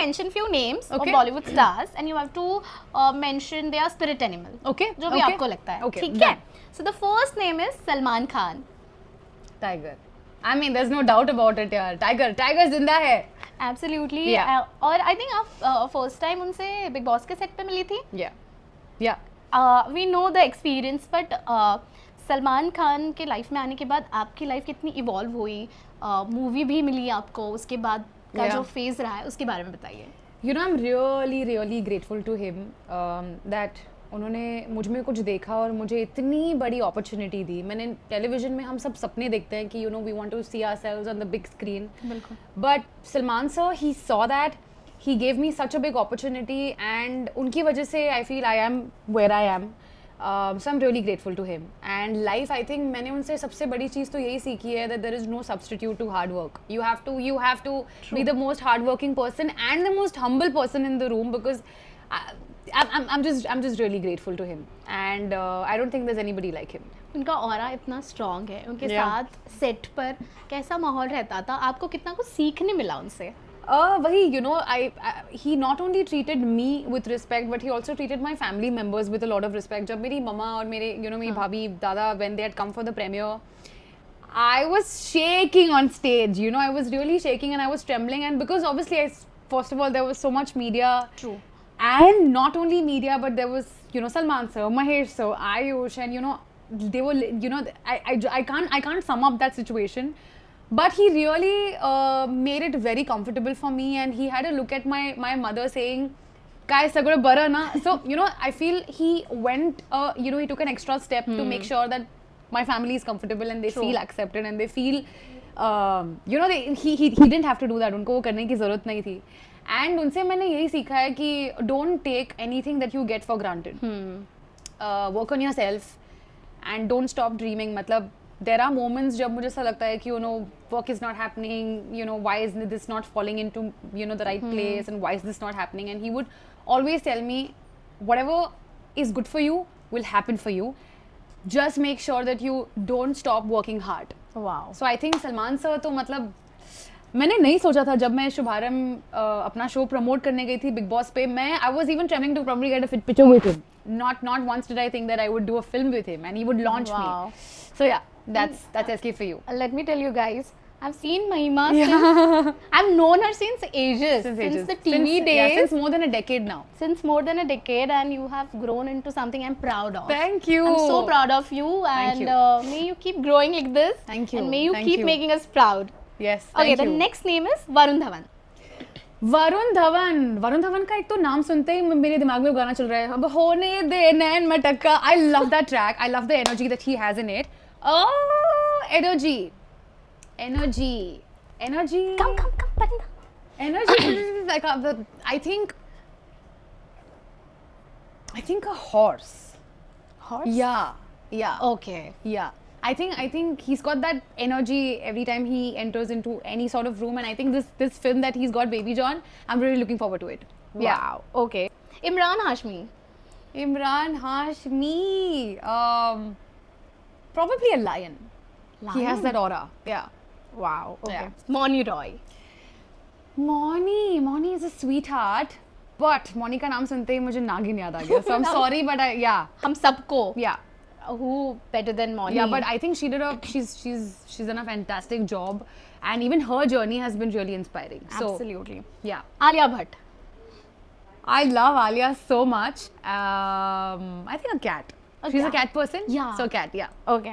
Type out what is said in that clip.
mention few names Okay. of Bollywood stars and you have to mention their spirit animal. Okay. जो भी Okay. आपको लगता है. Okay, ठीक है? done. So the first name is Salman Khan. Tiger. I mean, there's no doubt about it यार. Tiger जिंदा है. Absolutely. Yeah. और I think आप first time उनसे Big Boss के set पे मिली थी. Yeah. We know the experience, but Salman Khan के लाइफ में आने के बाद आपकी लाइफ कितनी इवॉल्व हुई, मूवी भी मिली आपको, उसके बाद का जो फेज रहा है उसके बारे में बताइए. You know, I'm really grateful to him that उन्होंने मुझ में कुछ देखा और मुझे इतनी बड़ी अपॉर्चुनिटी दी. मैंने टेलीविजन में हम सब सपने देखते हैं कि we want to see ourselves on the big screen. बिल्कुल. But Salman sir, he saw that, he gave me such a big opportunity and उनकी वजह से I feel I am where I am. So I'm really grateful to him. And life, I think मैंने उनसे सबसे बड़ी चीज़ तो यही सीखी है that there is no substitute to hard work. You have to be the most hardworking person and the most humble person in the room, because I'm just really grateful to him. And I don't think there's anybody like him. उनका aura इतना strong है, उनके Yeah. साथ set पर कैसा माहौल रहता था, आपको कितना कुछ सीखने मिला उनसे. वही, he not only treated me with respect, but he also treated my family members with a lot of respect. जब मेरी मम्मा और मेरे मेरी भाभी दादा, when they had come for the premiere, I was shaking on stage. I was really shaking and I was trembling, and because obviously, first of all, there was so much media. True. And not only media, but there was Salman sir, Mahesh sir, Ayush, and they were I can't sum up that situation. But he really made it very comfortable for me, and he had a look at my mother saying, "Kai sagura bara na." So I feel he went he took an extra step to make sure that my family is comfortable and they True. feel accepted and they feel he didn't have to do that. उनको वो करने की ज़रूरत नहीं थी. And उनसे मैंने यही सीखा है कि don't take anything that you get for granted. Work on yourself and don't stop dreaming. मतलब there are moments जब मुझे ऐसा लगता है कि work is not happening, why is this not falling into the right place, and why is this not happening, and he would always tell me whatever is good for you will happen for you, just make sure that you don't stop working hard. Wow. So I think Salman sir तो मतलब मैंने नहीं सोचा था जब मैं शुभारंभ अपना शो प्रमोट करने गई थी बिग बॉस पे. I was even trying to probably get a picture with him. Not once did I think that I would do a film with him and he would launch Wow. me. So yeah, that's SK for you. Let me tell you guys, I've seen Mahima since, I've known her since ages, since the TV days. Yeah, since more than a decade now. Since more than a decade, and you have grown into something I'm proud of. Thank you. I'm so proud of you, and Thank you. may you keep growing like this. Thank you. And may you Thank keep you. making us proud. Yes, Okay, thank the you. next name is Varun Dhawan. Varun Dhawan का एक तो नाम सुनते ही मेरे दिमाग में गाना चल रहा है, अब होने दे नैन मटक्का. I love that track. I love the energy that he has in it. Oh, energy. Come, Parinda. Energy. Like I think a horse. Horse? Yeah. Okay. Yeah. I think he's got that energy every time he enters into any sort of room, and I think this film that he's got, Baby John, I'm really looking forward to it. Yeah. Wow. Okay. Imran Hashmi. Imran Hashmi, probably a lion. He has that aura. Yeah. Wow. Okay. Yeah. Moni Roy. Moni is a sweetheart, but Moni का नाम सुनते ही मुझे नागिन याद आ गया. So I'm sorry, but yeah. हम सबको. Yeah. Who better than Moni? Yeah, but I think she's done a fantastic job, and even her journey has been really inspiring. So, Absolutely. yeah. Alia Bhatt. I love Alia so much. I think a cat. She's cat. a cat person. Yeah. So cat, yeah. Okay.